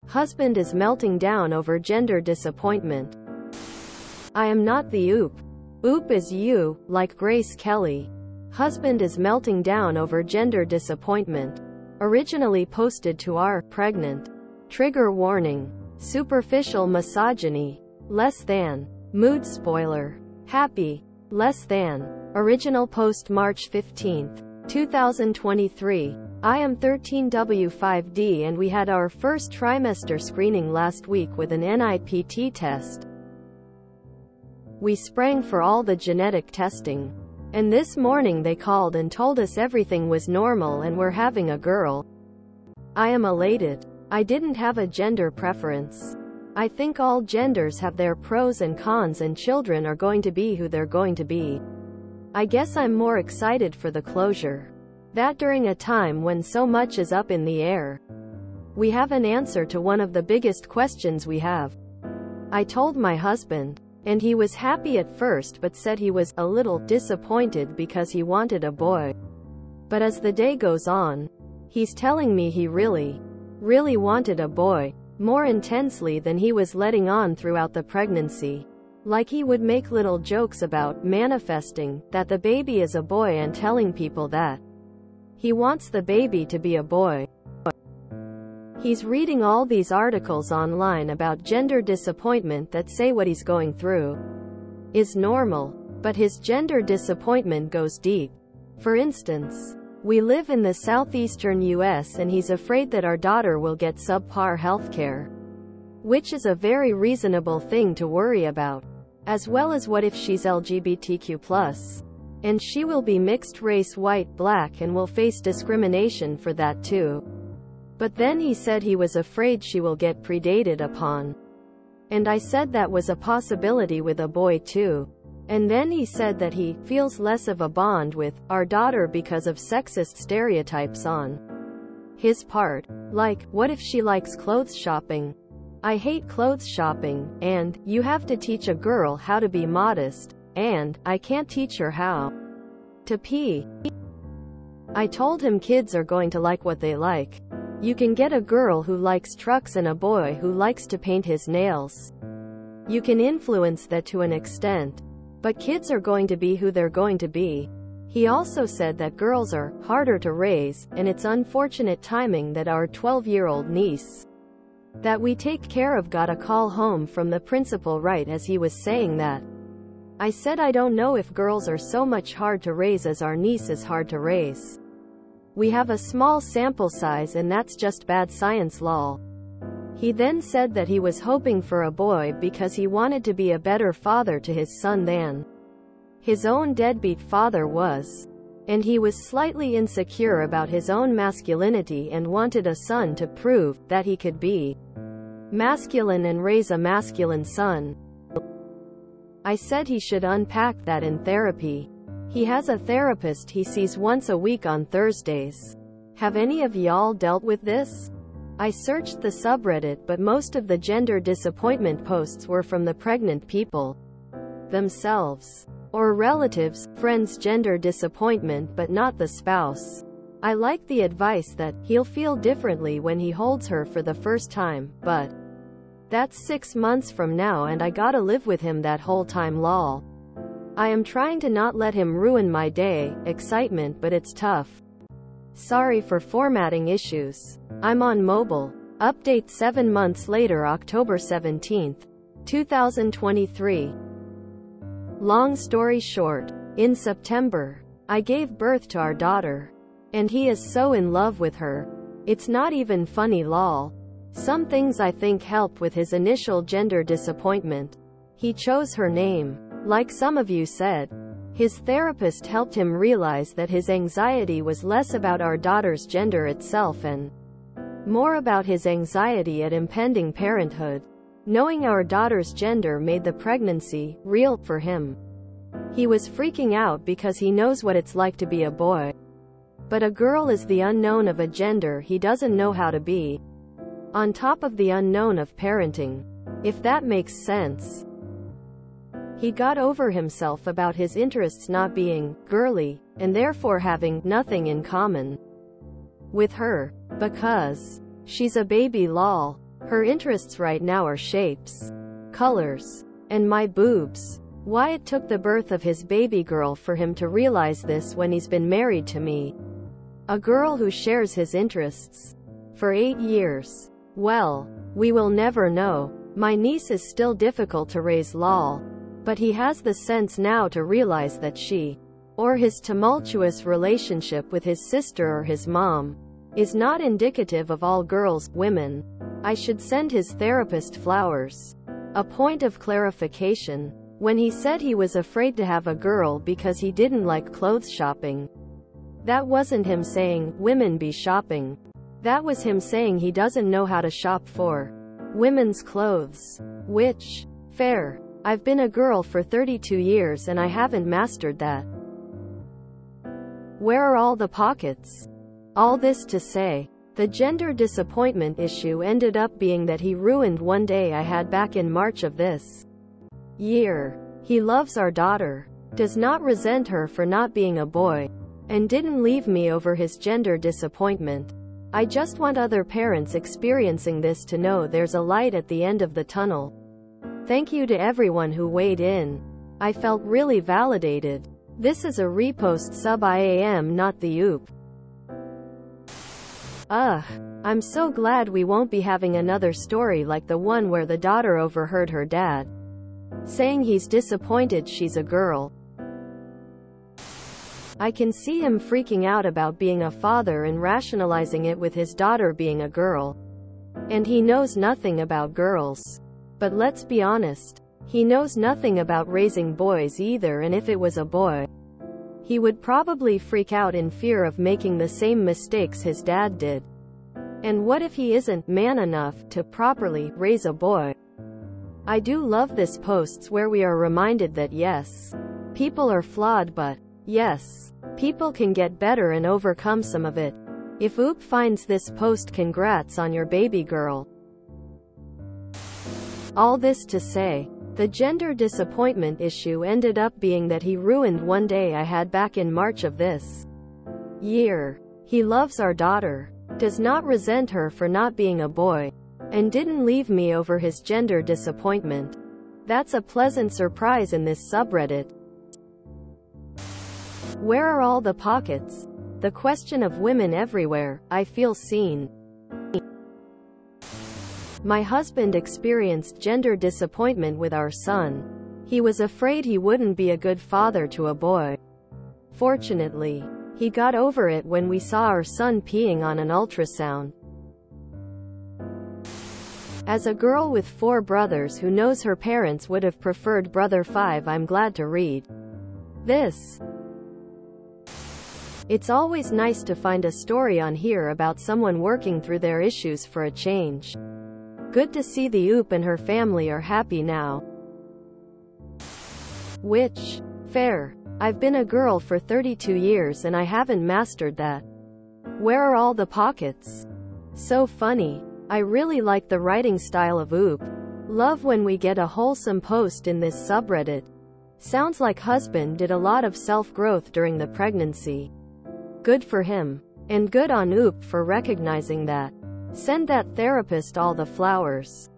Husband is melting down over gender disappointment. I am not the oop. Oop is you, like Grace Kelly. Husband is melting down over gender disappointment. Originally posted to r, pregnant. Trigger warning. Superficial misogyny. Less than. Mood spoiler. Happy. Less than. Original post March 15, 2023. I am 13W5D and we had our first trimester screening last week with an NIPT test. We sprang for all the genetic testing. And this morning they called and told us everything was normal and we're having a girl. I am elated. I didn't have a gender preference. I think all genders have their pros and cons and children are going to be who they're going to be. I guess I'm more excited for the closure. That during a time when so much is up in the air. We have an answer to one of the biggest questions we have. I told my husband, and he was happy at first but said he was a little disappointed because he wanted a boy. But as the day goes on, he's telling me he really wanted a boy, more intensely than he was letting on throughout the pregnancy. Like he would make little jokes about manifesting that the baby is a boy and telling people that he wants the baby to be a boy. He's reading all these articles online about gender disappointment that say what he's going through is normal, but his gender disappointment goes deep. For instance, we live in the southeastern US and he's afraid that our daughter will get subpar healthcare, which is a very reasonable thing to worry about, as well as what if she's LGBTQ+, and she will be mixed race white black and will face discrimination for that too. But then he said he was afraid she will get predated upon. And I said that was a possibility with a boy too. And then he said that he feels less of a bond with our daughter because of sexist stereotypes on his part. Like, what if she likes clothes shopping? I hate clothes shopping, and you have to teach a girl how to be modest, and I can't teach her how to pee. I told him kids are going to like what they like. You can get a girl who likes trucks and a boy who likes to paint his nails. You can influence that to an extent. But kids are going to be who they're going to be. He also said that girls are harder to raise, and it's unfortunate timing that our 12-year-old niece that we take care of got a call home from the principal right as he was saying that. I said I don't know if girls are so much hard to raise as our niece is hard to raise. We have a small sample size and that's just bad science lol. He then said that he was hoping for a boy because he wanted to be a better father to his son than his own deadbeat father was. And he was slightly insecure about his own masculinity and wanted a son to prove that he could be masculine and raise a masculine son. I said he should unpack that in therapy. He has a therapist he sees once a week on Thursdays. Have any of y'all dealt with this? I searched the subreddit but most of the gender disappointment posts were from the pregnant people themselves. Or relatives, friends gender disappointment but not the spouse. I like the advice that he'll feel differently when he holds her for the first time, but that's 6 months from now and I gotta live with him that whole time lol. I am trying to not let him ruin my day, excitement but it's tough. Sorry for formatting issues. I'm on mobile. Update 7 months later October 17, 2023. Long story short, in September, I gave birth to our daughter. And he is so in love with her. It's not even funny lol. Some things I think helped with his initial gender disappointment. He chose her name. Like some of you said, his therapist helped him realize that his anxiety was less about our daughter's gender itself and more about his anxiety at impending parenthood. Knowing our daughter's gender made the pregnancy real for him. He was freaking out because he knows what it's like to be a boy. But a girl is the unknown of a gender he doesn't know how to be. On top of the unknown of parenting. If that makes sense. He got over himself about his interests not being girly, and therefore having nothing in common with her. Because she's a baby lol. Her interests right now are shapes, colors, and my boobs. Why it took the birth of his baby girl for him to realize this when he's been married to me, a girl who shares his interests, for 8 years. Well, we will never know. My niece is still difficult to raise lol, but he has the sense now to realize that she, or his tumultuous relationship with his sister or his mom, is not indicative of all girls, women. I should send his therapist flowers. A point of clarification. When he said he was afraid to have a girl because he didn't like clothes shopping, that wasn't him saying, women be shopping. That was him saying he doesn't know how to shop for women's clothes. Which, fair. I've been a girl for 32 years and I haven't mastered that. Where are all the pockets? All this to say, the gender disappointment issue ended up being that he ruined one day I had back in March of this year. He loves our daughter, does not resent her for not being a boy, and didn't leave me over his gender disappointment. I just want other parents experiencing this to know there's a light at the end of the tunnel. Thank you to everyone who weighed in. I felt really validated. This is a repost sub IAM, not the oop. I'm so glad we won't be having another story like the one where the daughter overheard her dad saying he's disappointed she's a girl. I can see him freaking out about being a father and rationalizing it with his daughter being a girl. And he knows nothing about girls. But let's be honest, he knows nothing about raising boys either, and if it was a boy, he would probably freak out in fear of making the same mistakes his dad did. And what if he isn't man enough to properly raise a boy? I do love this posts where we are reminded that yes, people are flawed, but yes, people can get better and overcome some of it. If Oop finds this post, congrats on your baby girl. All this to say, the gender disappointment issue ended up being that he ruined one day I had back in March of this year. He loves our daughter, does not resent her for not being a boy, and didn't leave me over his gender disappointment. That's a pleasant surprise in this subreddit. Where are all the pockets? The question of women everywhere. I feel seen. My husband experienced gender disappointment with our son. He was afraid he wouldn't be a good father to a boy. Fortunately, he got over it when we saw our son peeing on an ultrasound. As a girl with 4 brothers who knows her parents would have preferred brother 5, I'm glad to read this. It's always nice to find a story on here about someone working through their issues for a change. Good to see the oop and her family are happy now. Which, fair. I've been a girl for 32 years and I haven't mastered that. Where are all the pockets? So funny. I really like the writing style of oop. Love when we get a wholesome post in this subreddit. Sounds like husband did a lot of self-growth during the pregnancy. Good for him. And good on oop for recognizing that. Send that therapist all the flowers.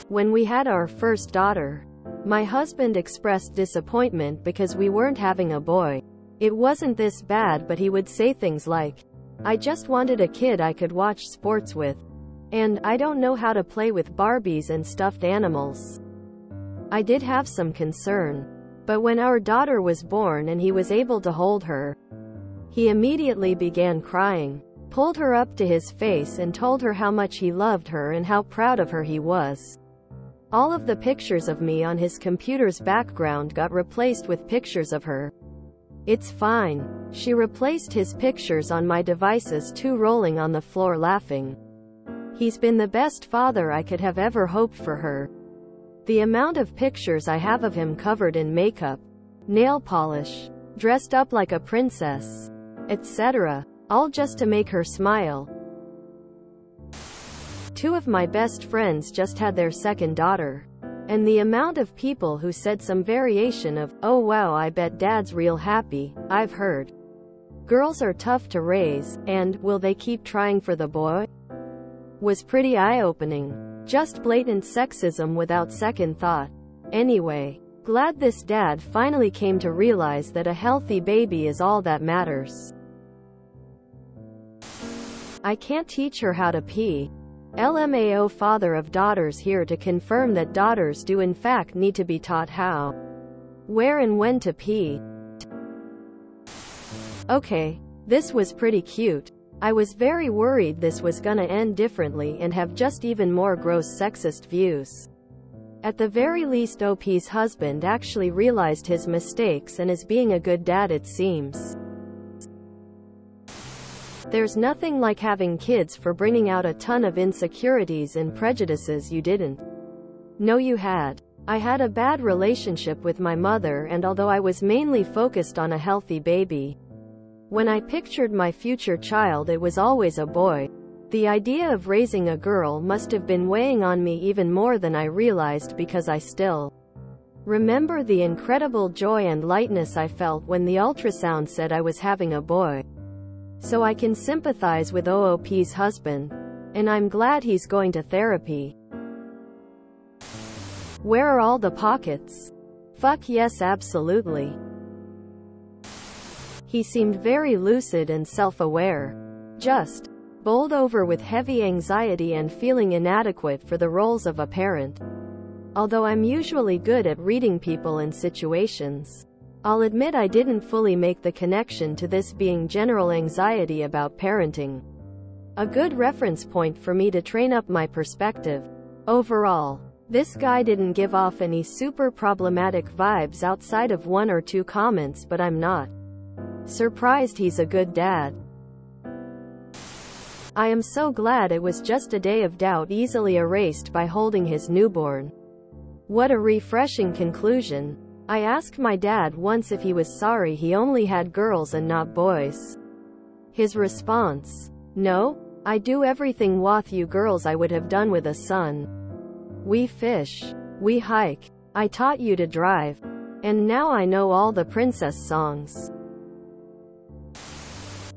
When we had our first daughter, my husband expressed disappointment because we weren't having a boy. It wasn't this bad, but he would say things like, I just wanted a kid I could watch sports with. And, I don't know how to play with Barbies and stuffed animals. I did have some concern. But when our daughter was born and he was able to hold her, he immediately began crying, pulled her up to his face and told her how much he loved her and how proud of her he was. All of the pictures of me on his computer's background got replaced with pictures of her. It's fine. She replaced his pictures on my devices too, rolling on the floor laughing. He's been the best father I could have ever hoped for her. The amount of pictures I have of him covered in makeup, nail polish, dressed up like a princess, etc., all just to make her smile. 2 of my best friends just had their second daughter. And the amount of people who said some variation of, oh wow, I bet dad's real happy, I've heard. Girls are tough to raise, and, will they keep trying for the boy? Was pretty eye-opening. Just blatant sexism without second thought. Anyway, glad this dad finally came to realize that a healthy baby is all that matters. I can't teach her how to pee. LMAO, father of daughters here to confirm that daughters do in fact need to be taught how, where and when to pee. Okay, this was pretty cute. I was very worried this was gonna end differently and have just even more gross sexist views. At the very least, OP's husband actually realized his mistakes and is being a good dad, it seems. There's nothing like having kids for bringing out a ton of insecurities and prejudices you didn't know you had. I had a bad relationship with my mother, and although I was mainly focused on a healthy baby, when I pictured my future child it was always a boy. The idea of raising a girl must have been weighing on me even more than I realized, because I still remember the incredible joy and lightness I felt when the ultrasound said I was having a boy. So I can sympathize with OOP's husband. And I'm glad he's going to therapy. Where are all the pockets? Fuck yes, absolutely. He seemed very lucid and self-aware. Just bowled over with heavy anxiety and feeling inadequate for the roles of a parent. Although I'm usually good at reading people and situations, I'll admit I didn't fully make the connection to this being general anxiety about parenting. A good reference point for me to train up my perspective. Overall, this guy didn't give off any super problematic vibes outside of one or two comments, but I'm not surprised he's a good dad. I am so glad it was just a day of doubt easily erased by holding his newborn. What a refreshing conclusion. I asked my dad once if he was sorry he only had girls and not boys. His response: "No, I do everything with you girls I would have done with a son. We fish. We hike. I taught you to drive. And now I know all the princess songs."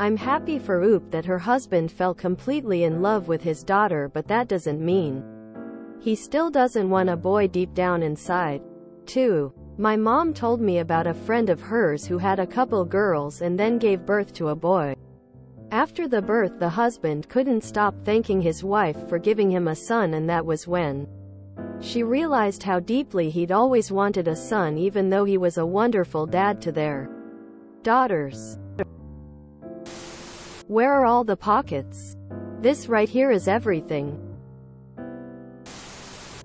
I'm happy for Oop that her husband fell completely in love with his daughter, but that doesn't mean he still doesn't want a boy deep down inside. 2. My mom told me about a friend of hers who had a couple girls and then gave birth to a boy. After the birth, the husband couldn't stop thanking his wife for giving him a son, and that was when she realized how deeply he'd always wanted a son, even though he was a wonderful dad to their daughters. Where are all the pockets? This right here is everything.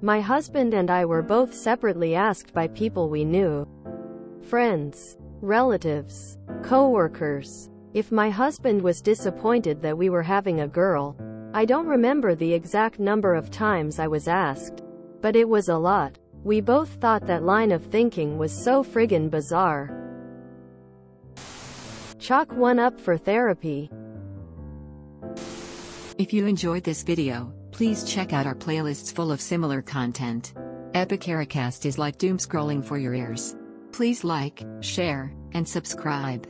My husband and I were both separately asked by people we knew, friends, relatives, co-workers, if my husband was disappointed that we were having a girl. I don't remember the exact number of times I was asked, but it was a lot. We both thought that line of thinking was so friggin' bizarre. Chalk one up for therapy. If you enjoyed this video, please check out our playlists full of similar content. Epicaricast is like doom scrolling for your ears. Please like, share, and subscribe.